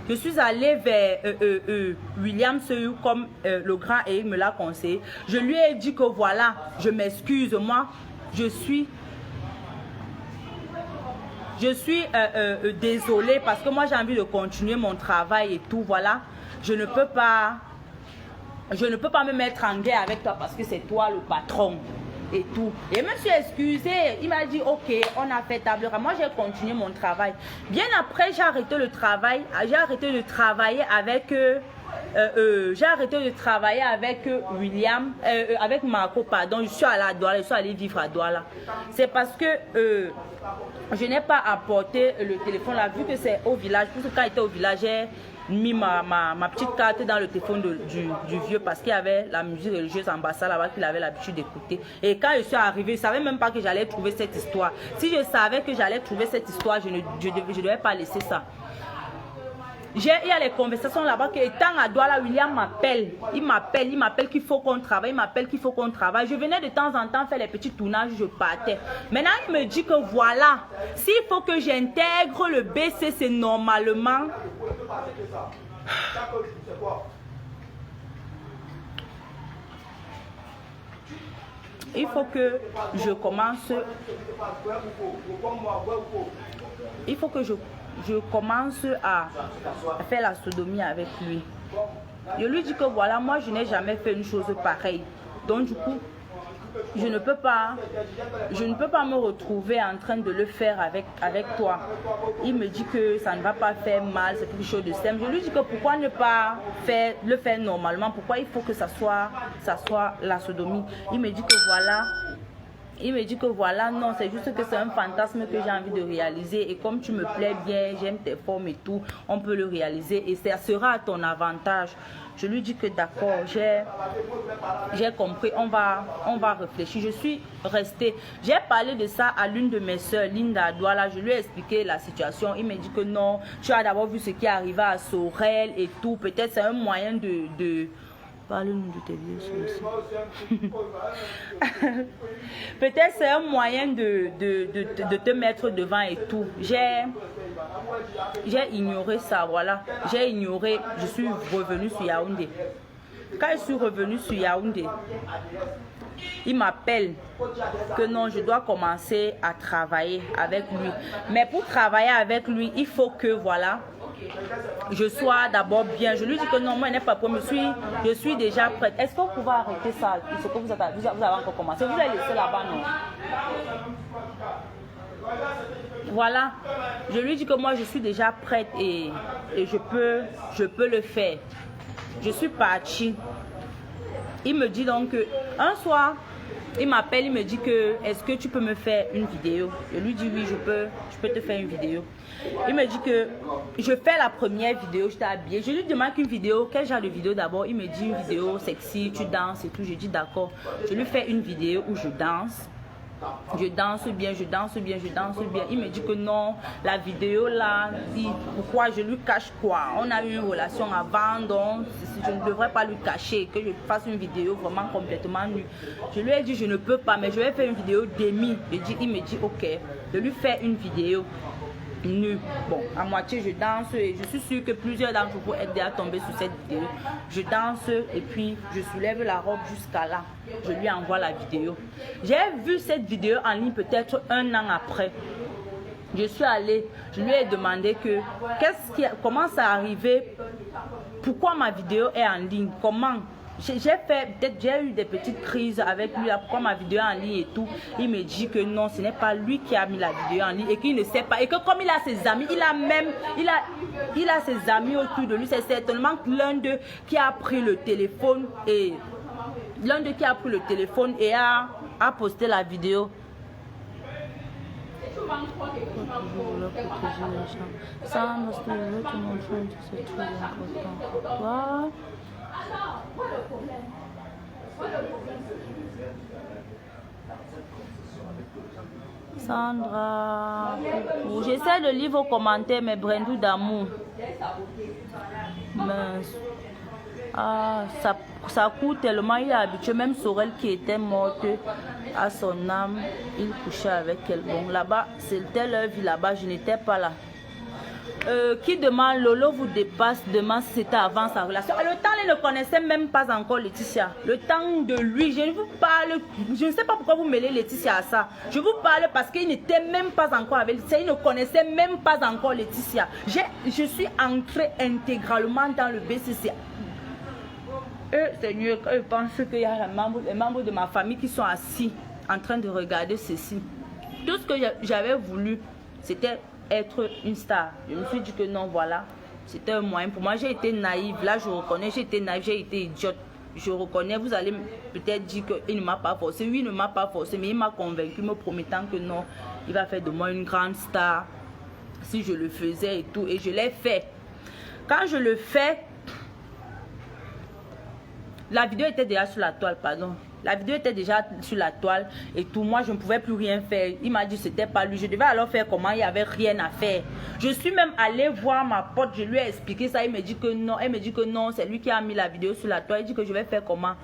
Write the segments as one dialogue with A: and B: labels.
A: je suis allée vers William Seyou comme le grand Eric me l'a conseillé. Je lui ai dit que voilà, je m'excuse, moi, je suis désolée parce que moi j'ai envie de continuer mon travail et tout, voilà. Je ne peux pas me mettre en guerre avec toi parce que c'est toi le patron et tout. Et je me suis excusée. Il m'a dit ok, on a fait table rase. Moi j'ai continué mon travail. Bien après j'ai arrêté le travail. J'ai arrêté de travailler avec William, avec Marco, pardon. Je suis allée à Douala, je suis allée vivre à Douala. C'est parce que je n'ai pas apporté le téléphone là, vu que c'est au village. Parce que quand j'étais au village, j'ai mis ma petite carte dans le téléphone du vieux parce qu'il y avait la musique religieuse en bas là-bas qu'il avait l'habitude d'écouter. Et quand je suis arrivée, je ne savais même pas que j'allais trouver cette histoire. Si je savais que j'allais trouver cette histoire, je ne devais pas laisser ça. Il y a les conversations là-bas que étant à Douala, William m'appelle. Il m'appelle qu'il faut qu'on travaille, il m'appelle qu'il faut qu'on travaille. Je venais de temps en temps faire les petits tournages, je partais. Maintenant, il me dit que voilà, s'il faut que j'intègre le BCC normalement, il faut que je commence. Il faut que je commence à faire la sodomie avec lui. Je lui dis que voilà, moi je n'ai jamais fait une chose pareille. Donc du coup, je ne peux pas me retrouver en train de le faire avec toi. Il me dit que ça ne va pas faire mal, c'est quelque chose de simple. Je lui dis que pourquoi ne pas le faire normalement, pourquoi il faut que ça soit la sodomie. Il me dit que voilà, non, c'est juste que c'est un fantasme que j'ai envie de réaliser. Et comme tu me plais bien, j'aime tes formes et tout, on peut le réaliser et ça sera à ton avantage. Je lui dis que d'accord, j'ai compris, on va réfléchir. Je suis restée. J'ai parlé de ça à l'une de mes soeurs, Linda Douala. Je lui ai expliqué la situation. Il me dit que non, tu as d'abord vu ce qui est arrivé à Sorel et tout. Peut-être c'est un moyen de parle-nous de tes vieux aussi. Peut-être c'est un moyen de te mettre devant et tout. J'ai ignoré ça, voilà. J'ai ignoré. Je suis revenue sur Yaoundé. Quand je suis revenue sur Yaoundé, il m'appelle que non, je dois commencer à travailler avec lui. Mais pour travailler avec lui, il faut que, voilà, je sois d'abord bien. Je lui dis que non, moi, je n'ai pas pour je suis déjà prête. Est-ce que vous pouvez arrêter ça? Ce que vous avez encore commencé. Vous allez laisser là-bas, non? Voilà. Je lui dis que moi, je suis déjà prête et je peux le faire. Je suis partie. Il me dit donc que un soir, il m'appelle, il me dit que est-ce que tu peux me faire une vidéo? Je lui dis oui, je peux te faire une vidéo. Il me dit que je fais la première vidéo, je t'ai habillée. Je lui demande une vidéo, quel genre de vidéo d'abord? Il me dit une vidéo sexy, tu danses et tout. Je dis d'accord. Je lui fais une vidéo où je danse. Je danse bien, je danse bien, je danse bien. Il me dit que non, la vidéo là, pourquoi je lui cache quoi? On a eu une relation avant, donc je ne devrais pas lui cacher, que je fasse une vidéo vraiment complètement nue. Je lui ai dit je ne peux pas, mais je vais faire une vidéo demi. Il me dit ok, je lui fais une vidéo nue. Bon, à moitié je danse et je suis sûre que plusieurs d'entre vous êtes déjà tombés sur cette vidéo. Je danse et puis je soulève la robe jusqu'à là. Je lui envoie la vidéo. J'ai vu cette vidéo en ligne peut-être un an après. Je suis allée, je lui ai demandé que comment ça arrivé, pourquoi ma vidéo est en ligne, comment. J'ai eu des petites crises avec lui, pourquoi ma vidéo est en ligne et tout. Il me dit que non, ce n'est pas lui qui a mis la vidéo en ligne et qu'il ne sait pas. Et que comme il a ses amis, il a ses amis autour de lui. C'est certainement l'un d'eux qui a pris le téléphone et a posté la vidéo. Ça, parce que je veux te montrer que c'est très important pour toi. Sandra, j'essaie de lire vos commentaires, mais Brendou d'amour. Ah, ça coûte tellement, il est habitué. Même Sorel qui était morte à son âme, il couchait avec elle. Bon, là-bas, c'était leur vie là-bas, je n'étais pas là. qui demande Lolo vous dépasse, demande si c'était avant sa relation. Le temps, elle ne connaissait même pas encore Laetitia. Le temps de lui, je vous parle, je ne sais pas pourquoi vous mêlez Laetitia à ça. Je vous parle parce qu'il n'était même pas encore avec Laetitia, il ne connaissait même pas encore Laetitia. Je suis entrée intégralement dans le BCC. Seigneur, je pense qu'il y a les membres de ma famille qui sont assis en train de regarder ceci. Tout ce que j'avais voulu, c'était être une star. Je me suis dit que non, voilà, c'était un moyen. Pour moi, j'ai été naïve. Là, je reconnais, j'ai été naïve, j'ai été idiote. Je reconnais, vous allez peut-être dire qu'il ne m'a pas forcé. Oui, il ne m'a pas forcé, mais il m'a convaincu, me promettant que non, il va faire de moi une grande star si je le faisais et tout. Et je l'ai fait. Quand je le fais, la vidéo était déjà sur la toile, pardon. La vidéo était déjà sur la toile et tout. Moi, je ne pouvais plus rien faire. Il m'a dit que c'était pas lui. Je devais alors faire comment? Il n'y avait rien à faire. Je suis même allée voir ma pote. Je lui ai expliqué ça. Il me dit que non. Elle me dit que non. C'est lui qui a mis la vidéo sur la toile. Il dit que je vais faire comment?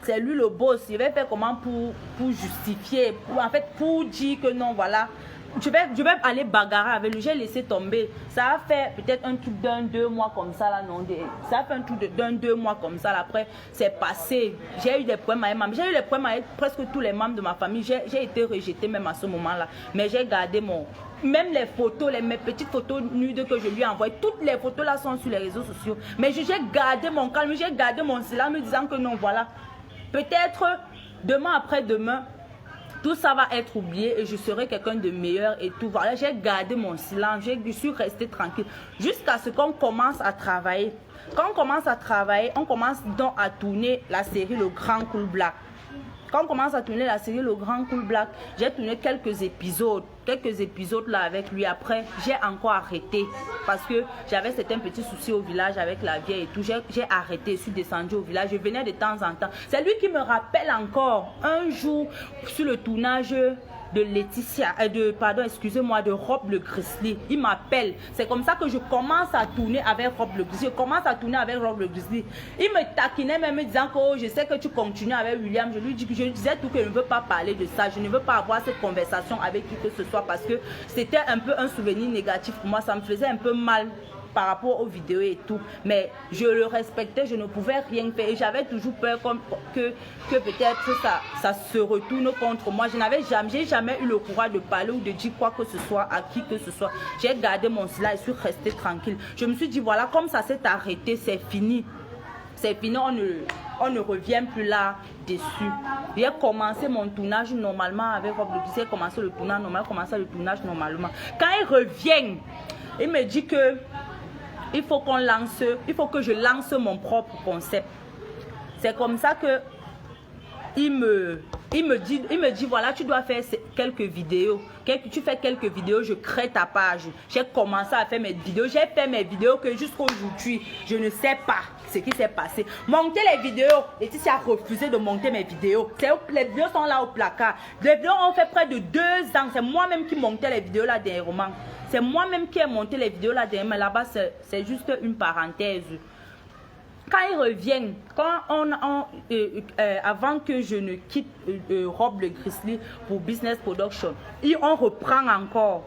A: C'est lui le boss. Je vais faire comment pour justifier? En fait, pour dire que non, voilà. Je vais aller bagarrer avec lui. J'ai laissé tomber. Ça a fait peut-être un truc d'1-2 mois comme ça là, non. Ça a fait un truc d'1-2 mois comme ça là. Après, c'est passé. J'ai eu des problèmes avec maman. J'ai eu des problèmes avec presque tous les membres de ma famille. J'ai été rejetée même à ce moment-là. Mais j'ai gardé mon... Même les photos, mes petites photos nudes que je lui ai envoyées, toutes les photos là sont sur les réseaux sociaux. Mais j'ai gardé mon calme, j'ai gardé mon silence, me disant que non, voilà. Peut-être demain après-demain, tout ça va être oublié et je serai quelqu'un de meilleur et tout. Voilà, j'ai gardé mon silence, je suis restée tranquille jusqu'à ce qu'on commence à travailler. Quand on commence à travailler, on commence donc à tourner la série Le Grand Cool Black. Quand on commence à tourner la série Le Grand Cool Black, j'ai tourné quelques épisodes là avec lui. Après, j'ai encore arrêté parce que j'avais certains petits soucis au village avec la vieille et tout. J'ai arrêté, je suis descendue au village. Je venais de temps en temps. C'est lui qui me rappelle encore un jour sur le tournage de Laetitia, de Rob le Grizzly. Il m'appelle. C'est comme ça que je commence à tourner avec Rob le Grizzly. Il me taquinait même me disant que oh, je sais que tu continues avec William. Je disais tout que je ne veux pas parler de ça. Je ne veux pas avoir cette conversation avec qui que ce soit parce que c'était un peu un souvenir négatif pour moi. Ça me faisait un peu mal par rapport aux vidéos et tout, mais je le respectais, je ne pouvais rien faire et j'avais toujours peur que peut-être ça se retourne contre moi. J'ai jamais eu le courage de parler ou de dire quoi que ce soit à qui que ce soit. J'ai gardé mon silence et suis restée tranquille. Je me suis dit voilà, comme ça s'est arrêté, c'est fini. C'est fini, on ne revient plus là dessus. J'ai commencé mon tournage normalement avec Rob le Grizzly. J'ai commencé le tournage normalement. Quand il revient, il me dit que il faut que je lance mon propre concept. C'est comme ça que il me dit voilà, tu dois faire quelques vidéos. Tu fais quelques vidéos, je crée ta page. J'ai commencé à faire mes vidéos. J'ai fait mes vidéos que jusqu'aujourd'hui, je ne sais pas ce qui s'est passé. Monter les vidéos. Laetitia a refusé de monter mes vidéos. Les vidéos sont là au placard. Les vidéos ont fait près de 2 ans. C'est moi-même qui montais les vidéos là dernièrement. C'est moi-même qui ai monté les vidéos là dernièrement. Là-bas, c'est juste une parenthèse. Quand ils reviennent, avant que je ne quitte Rob le Grizzly pour Business Production, on reprend encore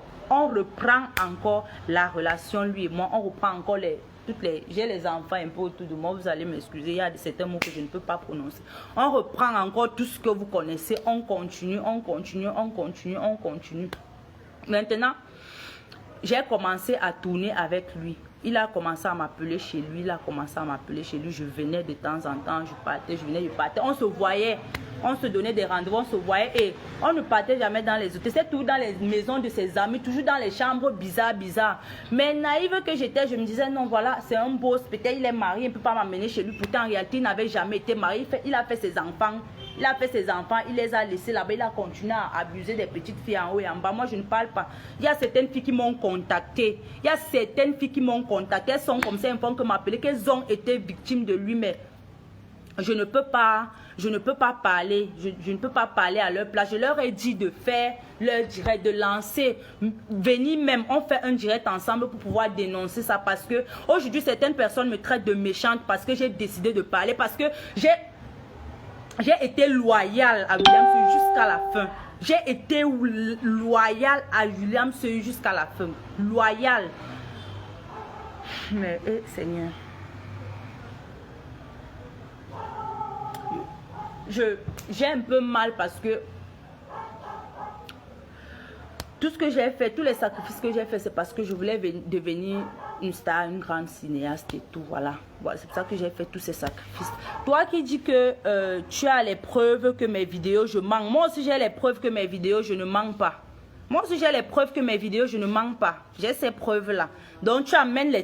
A: la relation, lui et moi. On reprend encore j'ai les enfants un peu autour de moi, vous allez m'excuser, il y a certains mots que je ne peux pas prononcer. On reprend encore tout ce que vous connaissez, on continue. Maintenant, j'ai commencé à tourner avec lui. Il a commencé à m'appeler chez lui. Je venais de temps en temps, je partais. On se voyait, on se donnait des rendez-vous, on se voyait et on ne partait jamais dans les hôtels. C'est tout dans les maisons de ses amis, toujours dans les chambres bizarres. Mais naïve que j'étais, je me disais non, voilà, c'est un boss. Peut-être il est marié, il ne peut pas m'amener chez lui. Pourtant, en réalité, il n'avait jamais été marié. Il a fait ses enfants. Il les a laissés là-bas, il a continué à abuser des petites filles en haut et en bas. Moi, je ne parle pas. Il y a certaines filles qui m'ont contacté. Elles sont comme ça, elles font que m'appeler, qu'elles ont été victimes de lui, mais je ne peux pas parler. Je ne peux pas parler à leur place. Je leur ai dit de faire leur direct, de lancer, venir même, on fait un direct ensemble pour pouvoir dénoncer ça parce que aujourd'hui, certaines personnes me traitent de méchante parce que j'ai décidé de parler, parce que j'ai été loyale à William Seuil jusqu'à la fin. J'ai été loyale à William Seuil jusqu'à la fin. Loyale. Mais, Seigneur. J'ai un peu mal parce que tout ce que j'ai fait, tous les sacrifices que j'ai fait, c'est parce que je voulais devenir une star, une grande cinéaste et tout, voilà. Voilà, c'est pour ça que j'ai fait tous ces sacrifices. Toi qui dis que tu as les preuves que mes vidéos, je mens. Moi aussi, j'ai les preuves que mes vidéos, je ne mens pas. Moi aussi, j'ai les preuves que mes vidéos, je ne mens pas. J'ai ces preuves-là. Donc, tu amènes les